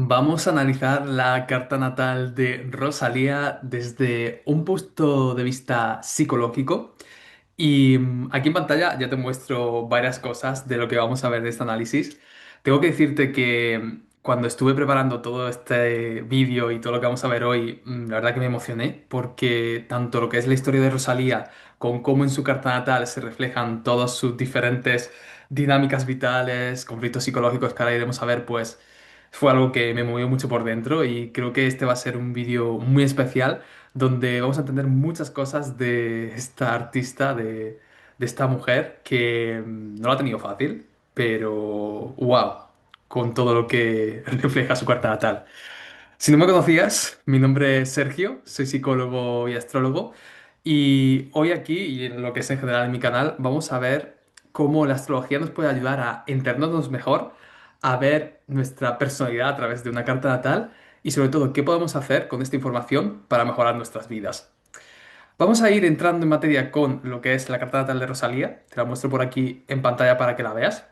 Vamos a analizar la carta natal de Rosalía desde un punto de vista psicológico. Y aquí en pantalla ya te muestro varias cosas de lo que vamos a ver de este análisis. Tengo que decirte que cuando estuve preparando todo este vídeo y todo lo que vamos a ver hoy, la verdad que me emocioné porque tanto lo que es la historia de Rosalía con cómo en su carta natal se reflejan todas sus diferentes dinámicas vitales, conflictos psicológicos que ahora iremos a ver, pues fue algo que me movió mucho por dentro y creo que este va a ser un vídeo muy especial donde vamos a entender muchas cosas de esta artista, de esta mujer que no lo ha tenido fácil, pero wow, con todo lo que refleja su carta natal. Si no me conocías, mi nombre es Sergio, soy psicólogo y astrólogo y hoy aquí, y en lo que es en general en mi canal, vamos a ver cómo la astrología nos puede ayudar a entendernos mejor, a ver nuestra personalidad a través de una carta natal y sobre todo qué podemos hacer con esta información para mejorar nuestras vidas. Vamos a ir entrando en materia con lo que es la carta natal de Rosalía, te la muestro por aquí en pantalla para que la veas.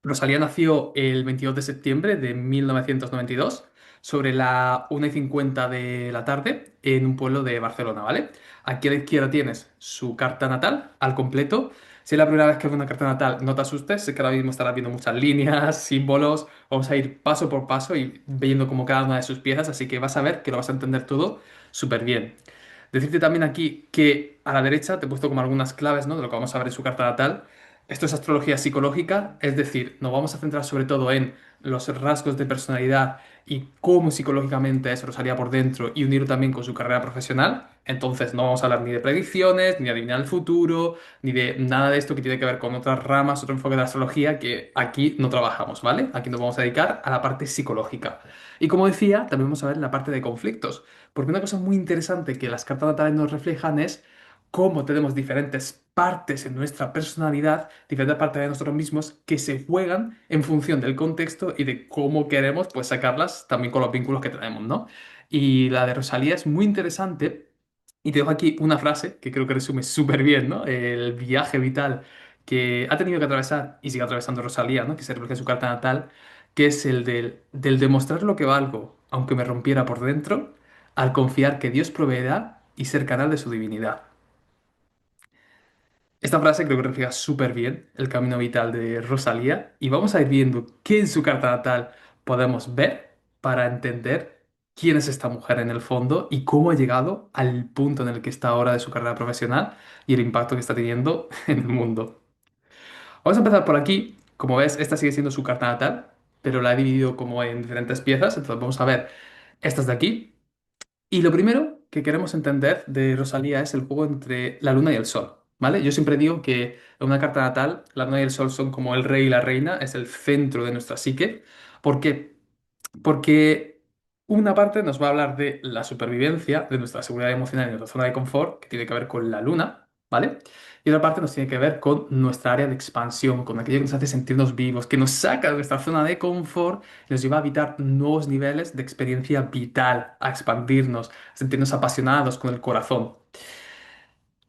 Rosalía nació el 22 de septiembre de 1992 sobre la 1:50 de la tarde en un pueblo de Barcelona, ¿vale? Aquí a la izquierda tienes su carta natal al completo. Si es la primera vez que ves una carta natal, no te asustes, sé que ahora mismo estarás viendo muchas líneas, símbolos. Vamos a ir paso por paso y viendo como cada una de sus piezas, así que vas a ver que lo vas a entender todo súper bien. Decirte también aquí que a la derecha te he puesto como algunas claves, ¿no? De lo que vamos a ver en su carta natal. Esto es astrología psicológica, es decir, nos vamos a centrar sobre todo en los rasgos de personalidad y cómo psicológicamente es Rosalía por dentro y unirlo también con su carrera profesional. Entonces no vamos a hablar ni de predicciones, ni de adivinar el futuro, ni de nada de esto que tiene que ver con otras ramas, otro enfoque de la astrología que aquí no trabajamos, ¿vale? Aquí nos vamos a dedicar a la parte psicológica. Y como decía, también vamos a ver la parte de conflictos, porque una cosa muy interesante que las cartas natales nos reflejan es cómo tenemos diferentes partes en nuestra personalidad, diferentes partes de nosotros mismos que se juegan en función del contexto y de cómo queremos pues sacarlas también con los vínculos que tenemos, ¿no? Y la de Rosalía es muy interesante y te dejo aquí una frase que creo que resume súper bien, ¿no? El viaje vital que ha tenido que atravesar y sigue atravesando Rosalía, ¿no? Que se refleja en su carta natal, que es el del demostrar lo que valgo, aunque me rompiera por dentro, al confiar que Dios proveerá y ser canal de su divinidad. Esta frase creo que refleja súper bien el camino vital de Rosalía y vamos a ir viendo qué en su carta natal podemos ver para entender quién es esta mujer en el fondo y cómo ha llegado al punto en el que está ahora de su carrera profesional y el impacto que está teniendo en el mundo. Vamos a empezar por aquí. Como ves, esta sigue siendo su carta natal, pero la he dividido como en diferentes piezas, entonces vamos a ver estas de aquí. Y lo primero que queremos entender de Rosalía es el juego entre la luna y el sol, ¿vale? Yo siempre digo que en una carta natal la luna y el sol son como el rey y la reina, es el centro de nuestra psique. ¿Por qué? Porque una parte nos va a hablar de la supervivencia, de nuestra seguridad emocional y nuestra zona de confort, que tiene que ver con la luna, ¿vale? Y otra parte nos tiene que ver con nuestra área de expansión, con aquello que nos hace sentirnos vivos, que nos saca de nuestra zona de confort y nos lleva a habitar nuevos niveles de experiencia vital, a expandirnos, a sentirnos apasionados con el corazón.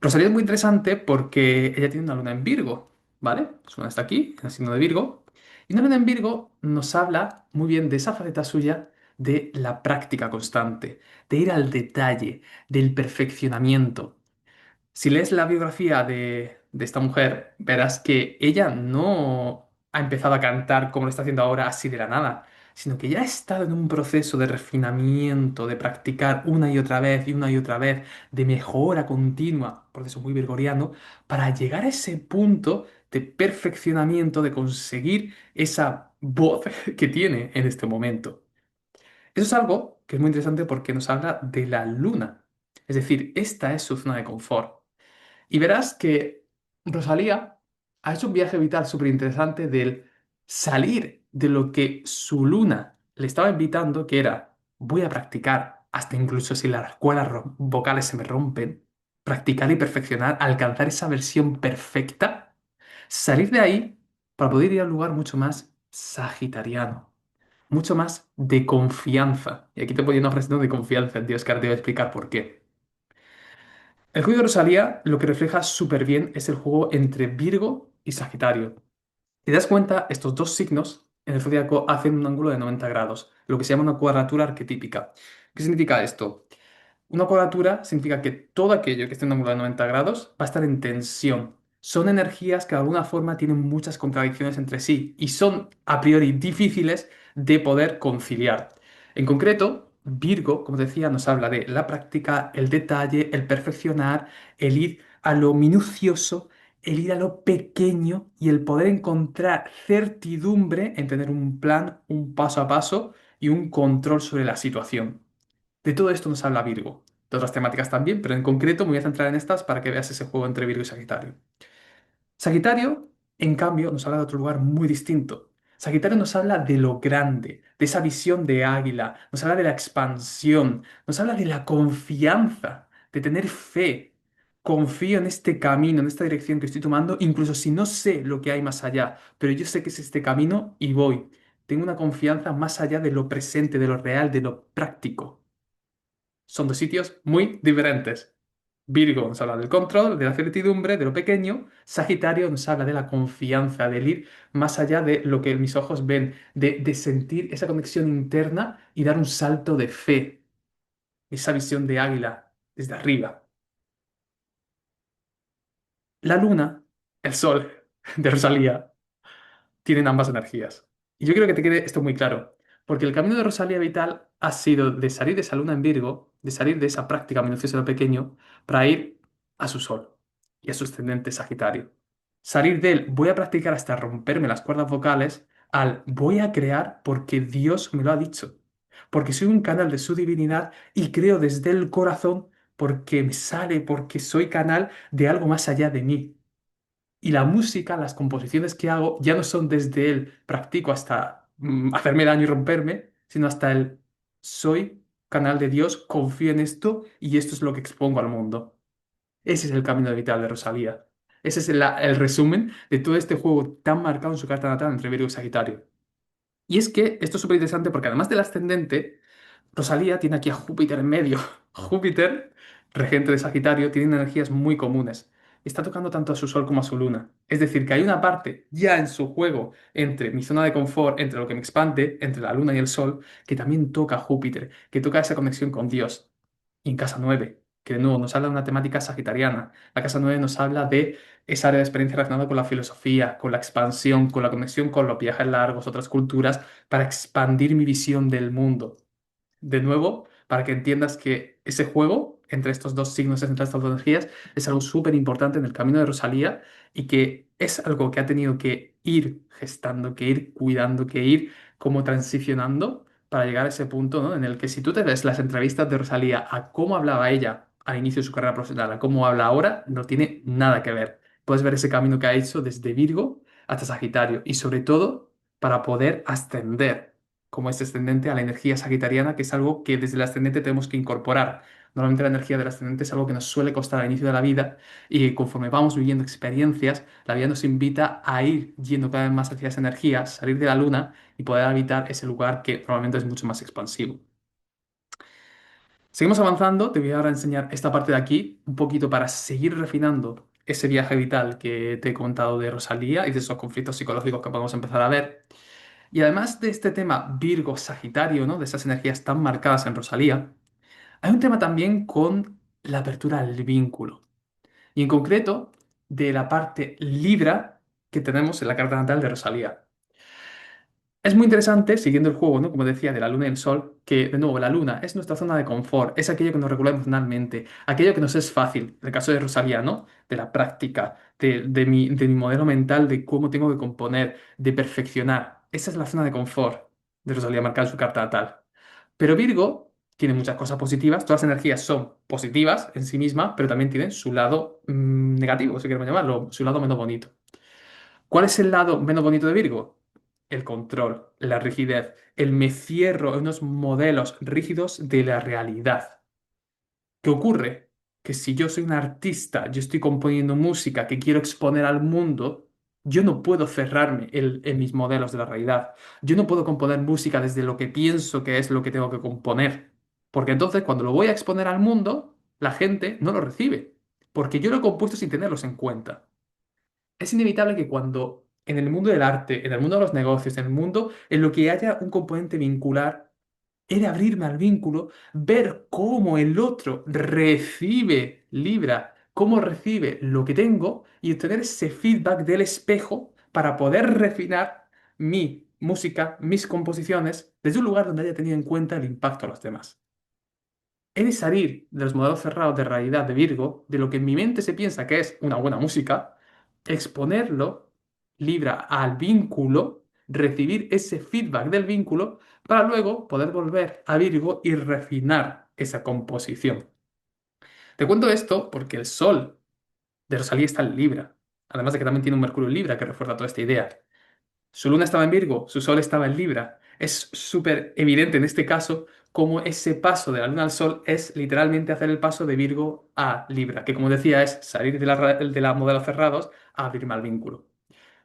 Rosalía es muy interesante porque ella tiene una luna en Virgo, ¿vale? Su luna está aquí, en el signo de Virgo. Y una luna en Virgo nos habla muy bien de esa faceta suya de la práctica constante, de ir al detalle, del perfeccionamiento. Si lees la biografía de esta mujer, verás que ella no ha empezado a cantar como lo está haciendo ahora así de la nada, sino que ya ha estado en un proceso de refinamiento, de practicar una y otra vez y una y otra vez, de mejora continua, proceso muy virgoriano, para llegar a ese punto de perfeccionamiento, de conseguir esa voz que tiene en este momento. Eso es algo que es muy interesante porque nos habla de la luna. Es decir, esta es su zona de confort. Y verás que Rosalía ha hecho un viaje vital súper interesante del salir de lo que su luna le estaba invitando, que era, voy a practicar, hasta incluso si las cuerdas vocales se me rompen, practicar y perfeccionar, alcanzar esa versión perfecta, salir de ahí para poder ir a un lugar mucho más sagitariano, mucho más de confianza. Y aquí te voy a una frase de confianza en Dios, que ahora te voy a explicar por qué. El juego de Rosalía lo que refleja súper bien es el juego entre Virgo y Sagitario. ¿Te das cuenta? Estos dos signos en el zodíaco hacen un ángulo de 90 grados, lo que se llama una cuadratura arquetípica. ¿Qué significa esto? Una cuadratura significa que todo aquello que esté en un ángulo de 90 grados va a estar en tensión. Son energías que de alguna forma tienen muchas contradicciones entre sí y son a priori difíciles de poder conciliar. En concreto, Virgo, como decía, nos habla de la práctica, el detalle, el perfeccionar, el ir a lo minucioso, el ir a lo pequeño y el poder encontrar certidumbre en tener un plan, un paso a paso y un control sobre la situación. De todo esto nos habla Virgo. De otras temáticas también, pero en concreto me voy a centrar en estas para que veas ese juego entre Virgo y Sagitario. Sagitario, en cambio, nos habla de otro lugar muy distinto. Sagitario nos habla de lo grande, de esa visión de águila, nos habla de la expansión, nos habla de la confianza, de tener fe. Confío en este camino, en esta dirección que estoy tomando, incluso si no sé lo que hay más allá, pero yo sé que es este camino y voy. Tengo una confianza más allá de lo presente, de lo real, de lo práctico. Son dos sitios muy diferentes. Virgo nos habla del control, de la certidumbre, de lo pequeño. Sagitario nos habla de la confianza, del ir más allá de lo que mis ojos ven, de sentir esa conexión interna y dar un salto de fe, esa visión de águila desde arriba. La luna, el sol de Rosalía, tienen ambas energías. Y yo quiero que te quede esto muy claro, porque el camino de Rosalía Vital ha sido de salir de esa luna en Virgo, de salir de esa práctica minuciosa de lo pequeño, para ir a su sol y a su ascendente Sagitario. Salir del voy a practicar hasta romperme las cuerdas vocales al voy a crear porque Dios me lo ha dicho, porque soy un canal de su divinidad y creo desde el corazón porque me sale, porque soy canal de algo más allá de mí. Y la música, las composiciones que hago, ya no son desde el practico hasta hacerme daño y romperme, sino hasta el soy canal de Dios, confío en esto y esto es lo que expongo al mundo. Ese es el camino vital de Rosalía. Ese es el resumen de todo este juego tan marcado en su carta natal entre Virgo y Sagitario. Y es que esto es súper interesante porque además del ascendente, Rosalía tiene aquí a Júpiter en medio. Júpiter, regente de Sagitario, tiene energías muy comunes. Está tocando tanto a su Sol como a su Luna. Es decir, que hay una parte ya en su juego entre mi zona de confort, entre lo que me expande, entre la Luna y el Sol, que también toca a Júpiter, que toca esa conexión con Dios. Y en casa 9, que de nuevo nos habla de una temática sagitariana. La casa 9 nos habla de esa área de experiencia relacionada con la filosofía, con la expansión, con la conexión con los viajes largos, otras culturas, para expandir mi visión del mundo. De nuevo, para que entiendas que ese juego entre estos dos signos, entre estas dos energías, es algo súper importante en el camino de Rosalía y que es algo que ha tenido que ir gestando, que ir cuidando, que ir como transicionando para llegar a ese punto, ¿no? En el que si tú te ves las entrevistas de Rosalía a cómo hablaba ella al inicio de su carrera profesional, a cómo habla ahora, no tiene nada que ver. Puedes ver ese camino que ha hecho desde Virgo hasta Sagitario y sobre todo para poder ascender como es descendente a la energía sagitariana, que es algo que desde el ascendente tenemos que incorporar. Normalmente la energía del ascendente es algo que nos suele costar al inicio de la vida y conforme vamos viviendo experiencias, la vida nos invita a ir yendo cada vez más hacia esa energía, salir de la luna y poder habitar ese lugar que probablemente es mucho más expansivo. Seguimos avanzando, te voy ahora a enseñar esta parte de aquí, un poquito para seguir refinando ese viaje vital que te he contado de Rosalía y de esos conflictos psicológicos que podemos empezar a ver. Y además de este tema Virgo-Sagitario, ¿no? De esas energías tan marcadas en Rosalía, hay un tema también con la apertura al vínculo. Y en concreto, de la parte Libra que tenemos en la carta natal de Rosalía. Es muy interesante, siguiendo el juego, ¿no? Como decía, de la luna y el sol, que de nuevo la luna es nuestra zona de confort, es aquello que nos regula emocionalmente, aquello que nos es fácil, en el caso de Rosalía, ¿no? De la práctica, de mi modelo mental, de cómo tengo que componer, de perfeccionar. Esa es la zona de confort de Rosalía marcada en su carta natal. Pero Virgo tiene muchas cosas positivas, todas las energías son positivas en sí mismas, pero también tienen su lado negativo, si queremos llamarlo, su lado menos bonito. ¿Cuál es el lado menos bonito de Virgo? El control, la rigidez, el me cierro en unos modelos rígidos de la realidad. ¿Qué ocurre? Que si yo soy un artista, yo estoy componiendo música que quiero exponer al mundo, yo no puedo cerrarme en mis modelos de la realidad. Yo no puedo componer música desde lo que pienso que es lo que tengo que componer. Porque entonces cuando lo voy a exponer al mundo, la gente no lo recibe. Porque yo lo he compuesto sin tenerlos en cuenta. Es inevitable que cuando en el mundo del arte, en el mundo de los negocios, en el mundo en lo que haya un componente vincular, he de abrirme al vínculo, ver cómo el otro recibe Libra, cómo recibe lo que tengo y obtener ese feedback del espejo para poder refinar mi música, mis composiciones, desde un lugar donde haya tenido en cuenta el impacto a los demás. He de salir de los modelos cerrados de realidad de Virgo, de lo que en mi mente se piensa que es una buena música, exponerlo, Libra, al vínculo, recibir ese feedback del vínculo, para luego poder volver a Virgo y refinar esa composición. Te cuento esto porque el Sol de Rosalía está en Libra, además de que también tiene un Mercurio en Libra que refuerza toda esta idea. Su luna estaba en Virgo, su sol estaba en Libra. Es súper evidente en este caso cómo ese paso de la luna al sol es literalmente hacer el paso de Virgo a Libra, que como decía es salir de la modelos cerrados a abrirme al vínculo.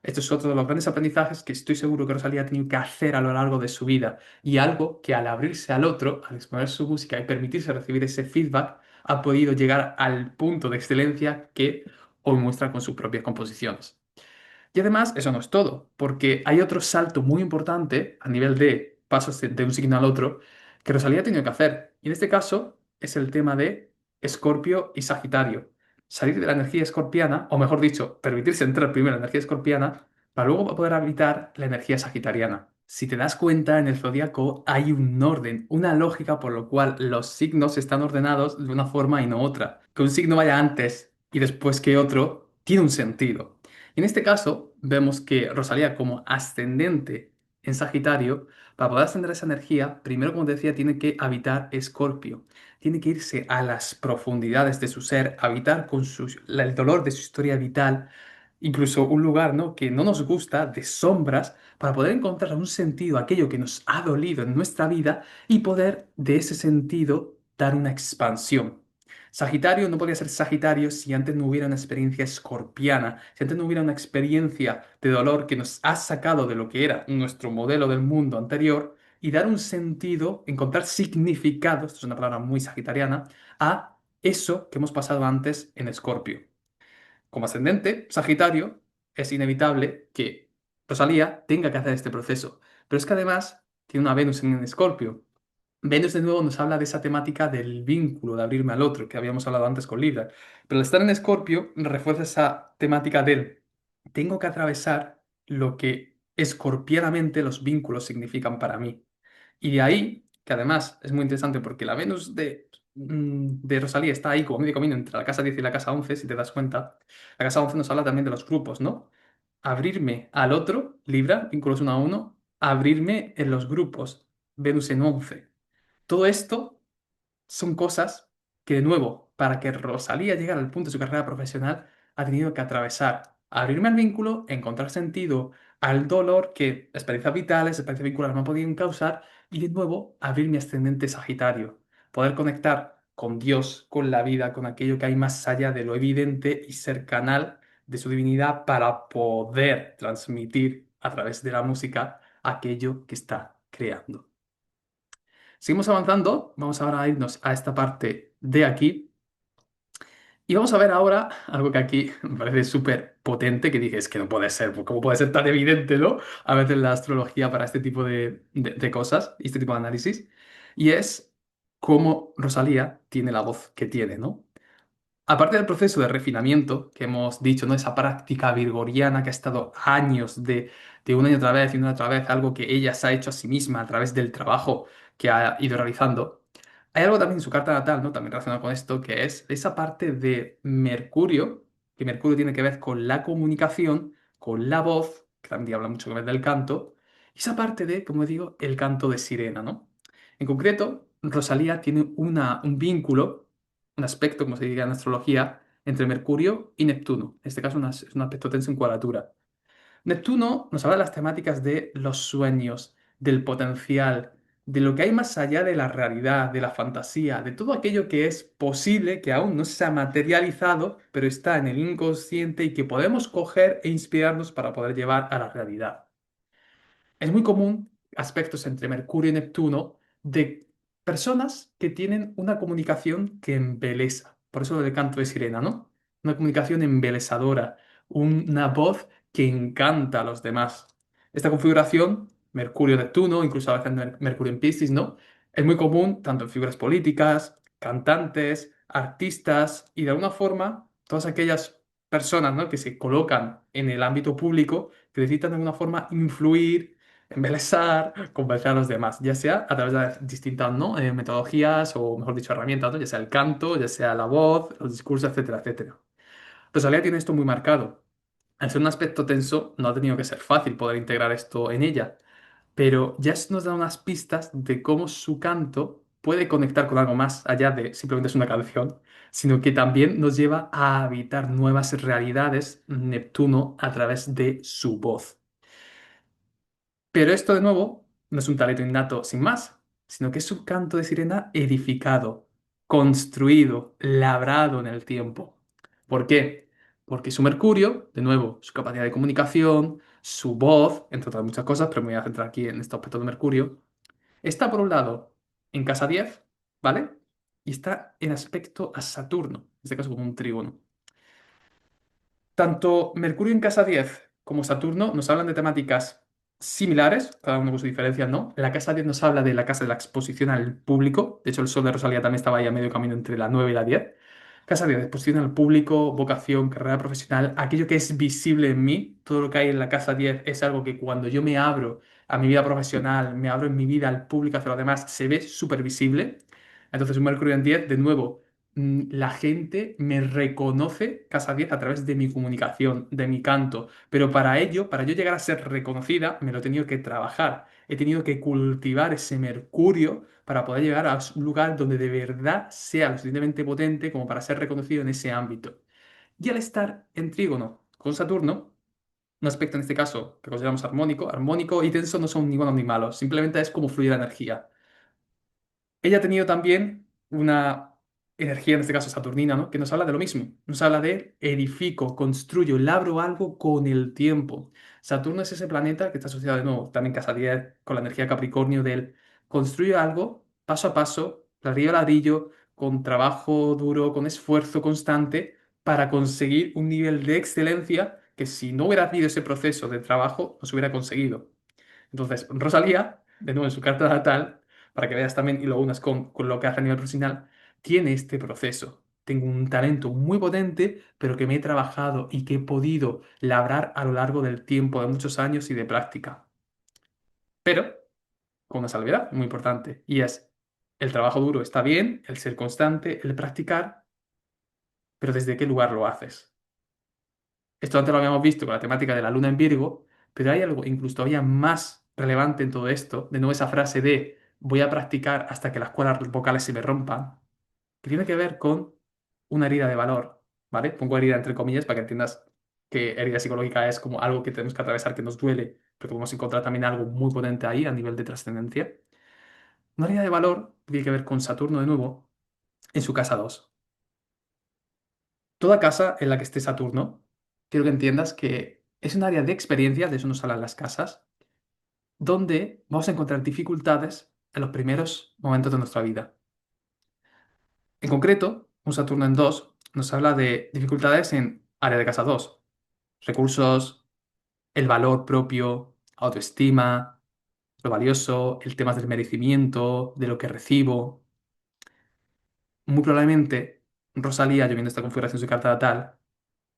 Esto es otro de los grandes aprendizajes que estoy seguro que Rosalía ha tenido que hacer a lo largo de su vida y algo que al abrirse al otro, al exponer su música y permitirse recibir ese feedback, ha podido llegar al punto de excelencia que hoy muestra con sus propias composiciones. Y además, eso no es todo, porque hay otro salto muy importante a nivel de pasos de un signo al otro que Rosalía ha tenido que hacer. Y en este caso es el tema de Escorpio y Sagitario. Salir de la energía escorpiana, o mejor dicho, permitirse entrar primero en la energía escorpiana para luego poder habitar la energía sagitariana. Si te das cuenta, en el zodiaco hay un orden, una lógica por lo cual los signos están ordenados de una forma y no otra. Que un signo vaya antes y después que otro tiene un sentido. Y en este caso, vemos que Rosalía, como ascendente en Sagitario, para poder ascender a esa energía, primero, como te decía, tiene que habitar Escorpio. Tiene que irse a las profundidades de su ser, habitar con el dolor de su historia vital, incluso un lugar, ¿no?, que no nos gusta, de sombras, para poder encontrar un sentido a aquello que nos ha dolido en nuestra vida y poder de ese sentido dar una expansión. Sagitario no podría ser Sagitario si antes no hubiera una experiencia escorpiana, si antes no hubiera una experiencia de dolor que nos ha sacado de lo que era nuestro modelo del mundo anterior y dar un sentido, encontrar significado, esto es una palabra muy sagitariana, a eso que hemos pasado antes en Escorpio. Como ascendente, Sagitario, es inevitable que Rosalía tenga que hacer este proceso, pero es que además tiene una Venus en Escorpio. Venus de nuevo nos habla de esa temática del vínculo, de abrirme al otro, que habíamos hablado antes con Libra. Pero al estar en Escorpio refuerza esa temática del tengo que atravesar lo que escorpianamente los vínculos significan para mí. Y de ahí, que además es muy interesante porque la Venus de Rosalía está ahí como medio camino entre la casa 10 y la casa 11 si te das cuenta. La casa 11 nos habla también de los grupos, ¿no? Abrirme al otro, Libra, vínculos 1 a 1, abrirme en los grupos, Venus en 11. Todo esto son cosas que, de nuevo, para que Rosalía llegara al punto de su carrera profesional, ha tenido que atravesar, abrirme al vínculo, encontrar sentido al dolor que experiencias vitales, experiencias vinculares me han podido causar, y de nuevo abrir mi ascendente Sagitario, poder conectar con Dios, con la vida, con aquello que hay más allá de lo evidente y ser canal de su divinidad para poder transmitir a través de la música aquello que está creando. Seguimos avanzando, vamos ahora a irnos a esta parte de aquí y vamos a ver ahora algo que aquí me parece súper potente, que dije, es que no puede ser, pues, ¿cómo puede ser tan evidente, ¿no? A veces la astrología para este tipo de cosas y este tipo de análisis, y es cómo Rosalía tiene la voz que tiene, ¿no? Aparte del proceso de refinamiento que hemos dicho, ¿no? Esa práctica virgoriana que ha estado años de una y otra vez y una y otra vez, algo que ella se ha hecho a sí misma a través del trabajo que ha ido realizando. Hay algo también en su carta natal, ¿no? También relacionado con esto, que es esa parte de Mercurio, que Mercurio tiene que ver con la comunicación, con la voz, que también habla mucho que ver del canto, y esa parte de, como digo, el canto de sirena, ¿no? En concreto, Rosalía tiene un vínculo, un aspecto, como se diría en astrología, entre Mercurio y Neptuno. En este caso es un aspecto tenso en cuadratura. Neptuno nos habla de las temáticas de los sueños, del potencial, de lo que hay más allá de la realidad, de la fantasía, de todo aquello que es posible, que aún no se ha materializado, pero está en el inconsciente y que podemos coger e inspirarnos para poder llevar a la realidad. Es muy común aspectos entre Mercurio y Neptuno de personas que tienen una comunicación que embelesa. Por eso lo del canto de sirena, ¿no? Una comunicación embelesadora, una voz que encanta a los demás. Esta configuración, Mercurio-Neptuno, incluso a veces Mercurio en Piscis, ¿no? Es muy común tanto en figuras políticas, cantantes, artistas y de alguna forma todas aquellas personas, ¿no?, que se colocan en el ámbito público que necesitan de alguna forma influir, embelesar, convencer a los demás, ya sea a través de distintas, ¿no?, metodologías o, mejor dicho, herramientas, ¿no?, ya sea el canto, ya sea la voz, los discursos, etcétera, etcétera. Rosalía tiene esto muy marcado. Al ser un aspecto tenso, no ha tenido que ser fácil poder integrar esto en ella, pero ya nos da unas pistas de cómo su canto puede conectar con algo más allá de simplemente es una canción, sino que también nos lleva a habitar nuevas realidades Neptuno a través de su voz. Pero esto de nuevo no es un talento innato sin más, sino que es un canto de sirena edificado, construido, labrado en el tiempo. ¿Por qué? Porque su Mercurio, de nuevo, su capacidad de comunicación, su voz, entre otras muchas cosas, pero me voy a centrar aquí en este aspecto de Mercurio, está por un lado en casa 10, ¿vale? Y está en aspecto a Saturno, en este caso como un trígono. Tanto Mercurio en casa 10 como Saturno nos hablan de temáticas similares, cada uno con sus diferencias, ¿no? La casa 10 nos habla de la casa de la exposición al público. De hecho, el Sol de Rosalía también estaba ahí a medio camino entre la 9 y la 10. Casa 10, exposición al público, vocación, carrera profesional, aquello que es visible en mí, todo lo que hay en la casa 10 es algo que cuando yo me abro a mi vida profesional, me abro en mi vida al público, hacia los demás, se ve súper visible. Entonces, un Mercurio en 10, de nuevo, la gente me reconoce Casa 10 a través de mi comunicación, de mi canto. Pero para ello, para yo llegar a ser reconocida, me lo he tenido que trabajar. He tenido que cultivar ese mercurio para poder llegar a un lugar donde de verdad sea lo suficientemente potente como para ser reconocido en ese ámbito. Y al estar en trígono con Saturno, un aspecto en este caso que consideramos armónico, armónico y tenso no son ni buenos ni malos, simplemente es como fluye la energía. Ella ha tenido también una energía, en este caso saturnina, ¿no?, que nos habla de lo mismo. Nos habla de edifico, construyo, labro algo con el tiempo. Saturno es ese planeta que está asociado de nuevo, también casa 10, con la energía Capricornio del construyo algo paso a paso, ladrillo a ladrillo, con trabajo duro, con esfuerzo constante, para conseguir un nivel de excelencia que si no hubiera habido ese proceso de trabajo, no se hubiera conseguido. Entonces, Rosalía, de nuevo en su carta natal, para que veas también y lo unas con lo que hace a nivel profesional, tiene este proceso. Tengo un talento muy potente, pero que me he trabajado y que he podido labrar a lo largo del tiempo, de muchos años y de práctica. Pero con una salvedad muy importante, y es el trabajo duro está bien, el ser constante, el practicar, pero ¿desde qué lugar lo haces? Esto antes lo habíamos visto con la temática de la luna en Virgo, pero hay algo incluso todavía más relevante en todo esto, de nuevo esa frase de voy a practicar hasta que las cuerdas vocales se me rompan, que tiene que ver con una herida de valor, ¿vale? Pongo herida entre comillas para que entiendas que herida psicológica es como algo que tenemos que atravesar, que nos duele, pero podemos encontrar también algo muy potente ahí a nivel de trascendencia. Una herida de valor tiene que ver con Saturno de nuevo en su casa 2. Toda casa en la que esté Saturno, quiero que entiendas que es un área de experiencia, de eso nos hablan las casas, donde vamos a encontrar dificultades en los primeros momentos de nuestra vida. En concreto, un Saturno en 2 nos habla de dificultades en área de casa 2, recursos, el valor propio, autoestima, lo valioso, el tema del merecimiento, de lo que recibo. Muy probablemente Rosalía, yo viendo esta configuración de su carta natal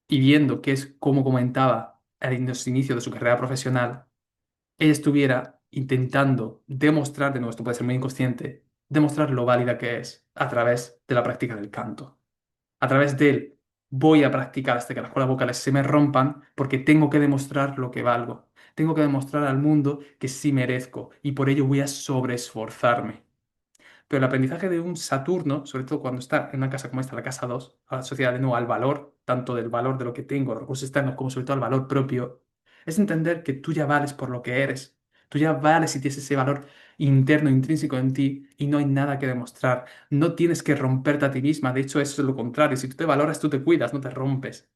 y viendo que es como comentaba al inicio de su carrera profesional, ella estuviera intentando demostrar, de nuevo, esto puede ser muy inconsciente, demostrar lo válida que es a través de la práctica del canto. A través de él voy a practicar hasta que las cuerdas vocales se me rompan porque tengo que demostrar lo que valgo. Tengo que demostrar al mundo que sí merezco y por ello voy a sobreesforzarme. Pero el aprendizaje de un Saturno, sobre todo cuando está en una casa como esta, la casa 2, asociada de nuevo al valor, tanto del valor de lo que tengo, los recursos externos, como sobre todo al valor propio, es entender que tú ya vales por lo que eres. Tú ya vales y tienes ese valor interno, intrínseco en ti y no hay nada que demostrar. No tienes que romperte a ti misma. De hecho, eso es lo contrario. Si tú te valoras, tú te cuidas, no te rompes.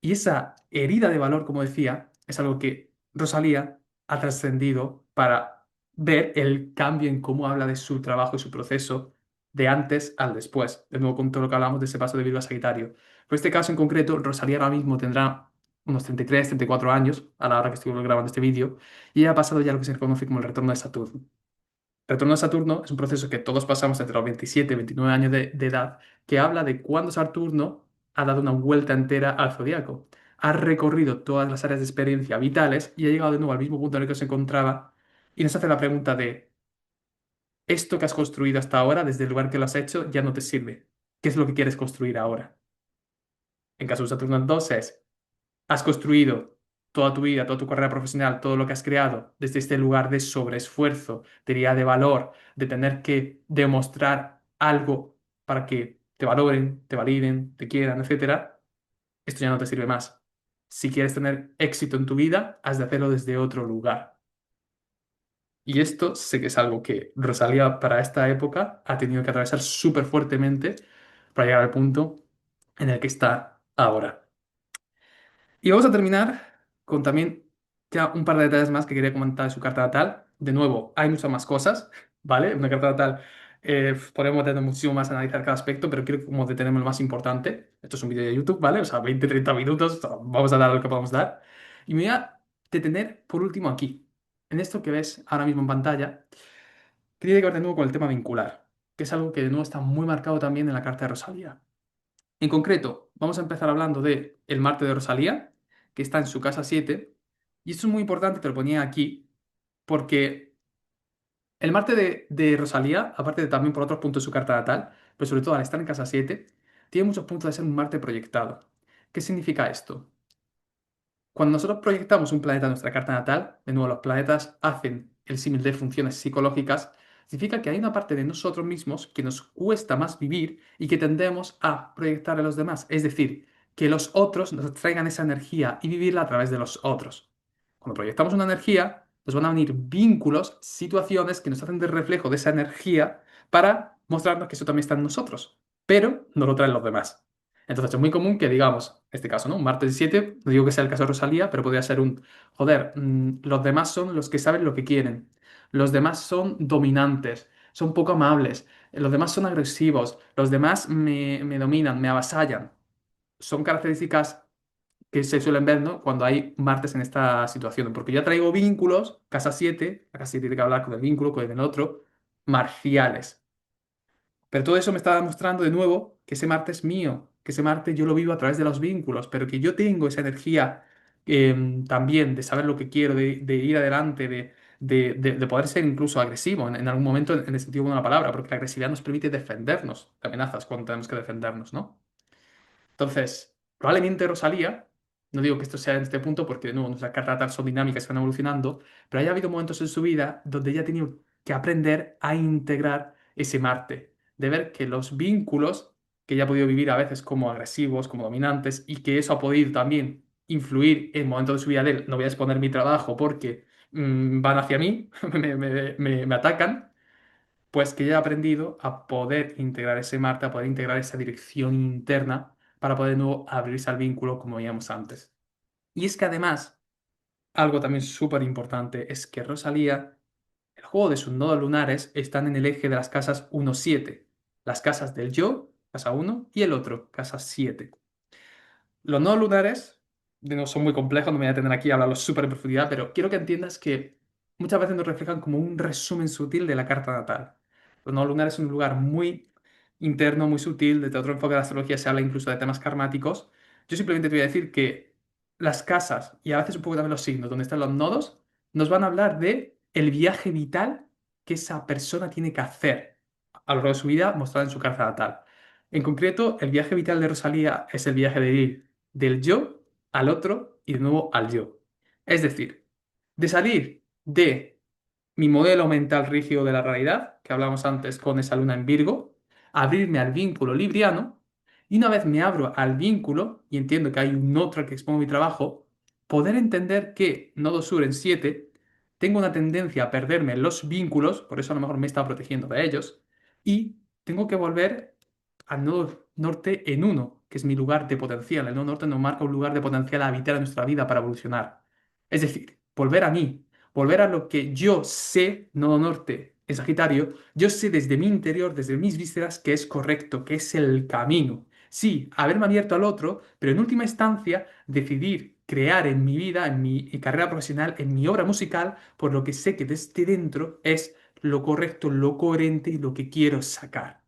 Y esa herida de valor, como decía, es algo que Rosalía ha trascendido para ver el cambio en cómo habla de su trabajo y su proceso de antes al después. De nuevo, con todo lo que hablamos de ese paso de Virgo a Sagitario. Por este caso en concreto, Rosalía ahora mismo tendrá unos 33, 34 años a la hora que estoy grabando este vídeo, y ella ha pasado ya lo que se conoce como el retorno de Saturno. El retorno de Saturno es un proceso que todos pasamos entre los 27 y 29 años de edad, que habla de cuando Saturno ha dado una vuelta entera al zodiaco. Ha recorrido todas las áreas de experiencia vitales y ha llegado de nuevo al mismo punto en el que se encontraba y nos hace la pregunta de, ¿esto que has construido hasta ahora, desde el lugar que lo has hecho, ya no te sirve? ¿Qué es lo que quieres construir ahora? En caso de Saturno en 2 es, has construido toda tu vida, toda tu carrera profesional, todo lo que has creado desde este lugar de sobreesfuerzo, diría de valor, de tener que demostrar algo para que te valoren, te validen, te quieran, etcétera. Esto ya no te sirve más. Si quieres tener éxito en tu vida, has de hacerlo desde otro lugar. Y esto sé que es algo que Rosalía para esta época ha tenido que atravesar súper fuertemente para llegar al punto en el que está ahora. Y vamos a terminar con también ya un par de detalles más que quería comentar de su carta natal. De nuevo, hay muchas más cosas, ¿vale? Una carta natal, podemos tener muchísimo más a analizar cada aspecto, pero quiero como detenerme en lo más importante. Esto es un vídeo de YouTube, ¿vale? O sea, 20, 30 minutos, o sea, vamos a dar lo que podamos dar. Y me voy a detener por último aquí, en esto que ves ahora mismo en pantalla, que tiene que ver de nuevo con el tema vincular, que es algo que de nuevo está muy marcado también en la carta de Rosalía. En concreto, vamos a empezar hablando de el Marte de Rosalía, que está en su casa 7, y esto es muy importante, te lo ponía aquí, porque el Marte de Rosalía, aparte de también por otros puntos de su carta natal, pero sobre todo al estar en casa 7, tiene muchos puntos de ser un Marte proyectado. ¿Qué significa esto? Cuando nosotros proyectamos un planeta en nuestra carta natal, de nuevo los planetas hacen el símil de funciones psicológicas, significa que hay una parte de nosotros mismos que nos cuesta más vivir y que tendemos a proyectar a los demás. Es decir, que los otros nos traigan esa energía y vivirla a través de los otros. Cuando proyectamos una energía, nos van a venir vínculos, situaciones que nos hacen de reflejo de esa energía para mostrarnos que eso también está en nosotros, pero no lo traen los demás. Entonces es muy común que digamos, en este caso, ¿no? Un martes 7, no digo que sea el caso de Rosalía, pero podría ser un, joder, los demás son los que saben lo que quieren, los demás son dominantes, son poco amables, los demás son agresivos, los demás me dominan, me avasallan. Son características que se suelen ver, ¿no? Cuando hay martes en esta situación, porque ya traigo vínculos, casa 7, la casa 7 tiene que hablar con el vínculo, con el otro, marciales. Pero todo eso me está demostrando de nuevo que ese Marte es mío, que ese Marte yo lo vivo a través de los vínculos, pero que yo tengo esa energía también de saber lo que quiero, de ir adelante, de poder ser incluso agresivo en algún momento en el sentido de una palabra, porque la agresividad nos permite defendernos de amenazas cuando tenemos que defendernos, ¿no? Entonces, probablemente Rosalía, no digo que esto sea en este punto porque de nuevo nuestras cartas natales son dinámicas que van evolucionando, pero haya habido momentos en su vida donde ella ha tenido que aprender a integrar ese Marte, de ver que los vínculos que ella ha podido vivir a veces como agresivos, como dominantes, y que eso ha podido también influir en momentos de su vida de él, no voy a exponer mi trabajo porque van hacia mí, me atacan, pues que ya he aprendido a poder integrar ese Marte, a poder integrar esa dirección interna para poder de nuevo abrirse al vínculo como veíamos antes. Y es que además, algo también súper importante es que Rosalía, el juego de sus nodos lunares están en el eje de las casas 1-7, las casas del yo, casa 1, y el otro, casa 7. Los nodos lunares, de nuevo, son muy complejos, no me voy a tener aquí a hablarlos súper en profundidad, pero quiero que entiendas que muchas veces nos reflejan como un resumen sutil de la carta natal. Los nodos lunares es un lugar muy interno, muy sutil, desde otro enfoque de la astrología se habla incluso de temas karmáticos. Yo simplemente te voy a decir que las casas y a veces un poco también los signos donde están los nodos nos van a hablar de el viaje vital que esa persona tiene que hacer a lo largo de su vida mostrado en su carta natal. En concreto, el viaje vital de Rosalía es el viaje de ir del yo al otro y de nuevo al yo. Es decir, de salir de mi modelo mental rígido de la realidad, que hablamos antes con esa luna en Virgo, abrirme al vínculo libriano, y una vez me abro al vínculo y entiendo que hay un otro al que expongo mi trabajo, poder entender que Nodo Sur en 7 tengo una tendencia a perderme en los vínculos, por eso a lo mejor me está protegiendo de ellos, y tengo que volver al nodo norte en 1, que es mi lugar de potencial. El nodo norte nos marca un lugar de potencial a habitar en nuestra vida para evolucionar. Es decir, volver a mí, volver a lo que yo sé, nodo norte en Sagitario, yo sé desde mi interior, desde mis vísceras, que es correcto, que es el camino. Sí, haberme abierto al otro, pero en última instancia decidir crear en mi vida, en mi carrera profesional, en mi obra musical, por lo que sé que desde dentro es lo correcto, lo coherente y lo que quiero sacar.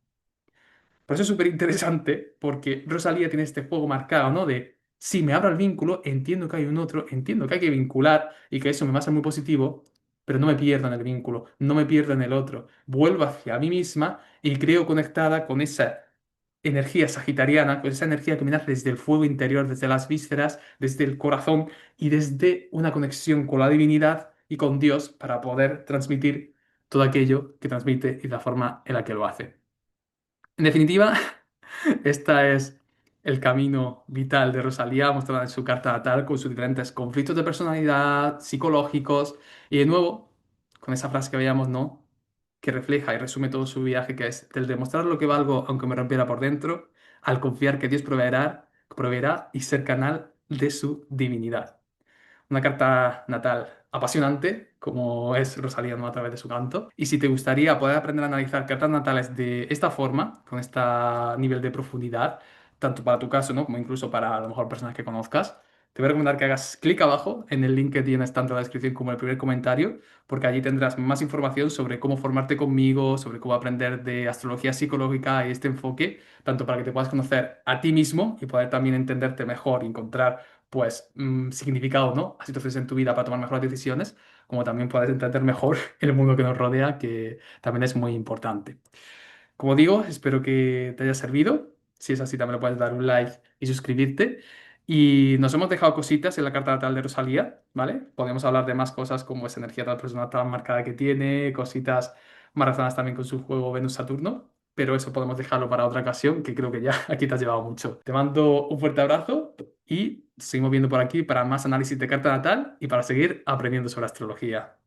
Por eso es súper interesante, porque Rosalía tiene este juego marcado, ¿no? De, si me abro el vínculo, entiendo que hay un otro, entiendo que hay que vincular y que eso me va a ser muy positivo, pero no me pierdo en el vínculo, no me pierdo en el otro. Vuelvo hacia mí misma y creo conectada con esa energía sagitariana, con esa energía que me nace desde el fuego interior, desde las vísceras, desde el corazón y desde una conexión con la divinidad y con Dios para poder transmitir todo aquello que transmite y la forma en la que lo hace. En definitiva, este es el camino vital de Rosalía, mostrada en su carta natal con sus diferentes conflictos de personalidad, psicológicos, y de nuevo, con esa frase que veíamos, ¿no? Que refleja y resume todo su viaje, que es del demostrar lo que valgo aunque me rompiera por dentro, al confiar que Dios proveerá y ser canal de su divinidad. Una carta natal apasionante, como es Rosalía, ¿no? A través de su canto. Y si te gustaría poder aprender a analizar cartas natales de esta forma, con este nivel de profundidad, tanto para tu caso, ¿no? Como incluso para a lo mejor personas que conozcas, te voy a recomendar que hagas clic abajo en el link que tienes tanto en la descripción como en el primer comentario, porque allí tendrás más información sobre cómo formarte conmigo, sobre cómo aprender de astrología psicológica y este enfoque, tanto para que te puedas conocer a ti mismo y poder también entenderte mejor y encontrar pues significado, ¿no? A situaciones en tu vida para tomar mejores decisiones, como también puedes entender mejor el mundo que nos rodea, que también es muy importante. Como digo, espero que te haya servido. Si es así, también le puedes dar un like y suscribirte. Y nos hemos dejado cositas en la carta natal de Rosalía, ¿vale? Podemos hablar de más cosas como esa energía tan personal tan marcada que tiene, cositas más relacionadas también con su juego Venus-Saturno, pero eso podemos dejarlo para otra ocasión, que creo que ya aquí te has llevado mucho. Te mando un fuerte abrazo y seguimos viendo por aquí para más análisis de carta natal y para seguir aprendiendo sobre astrología.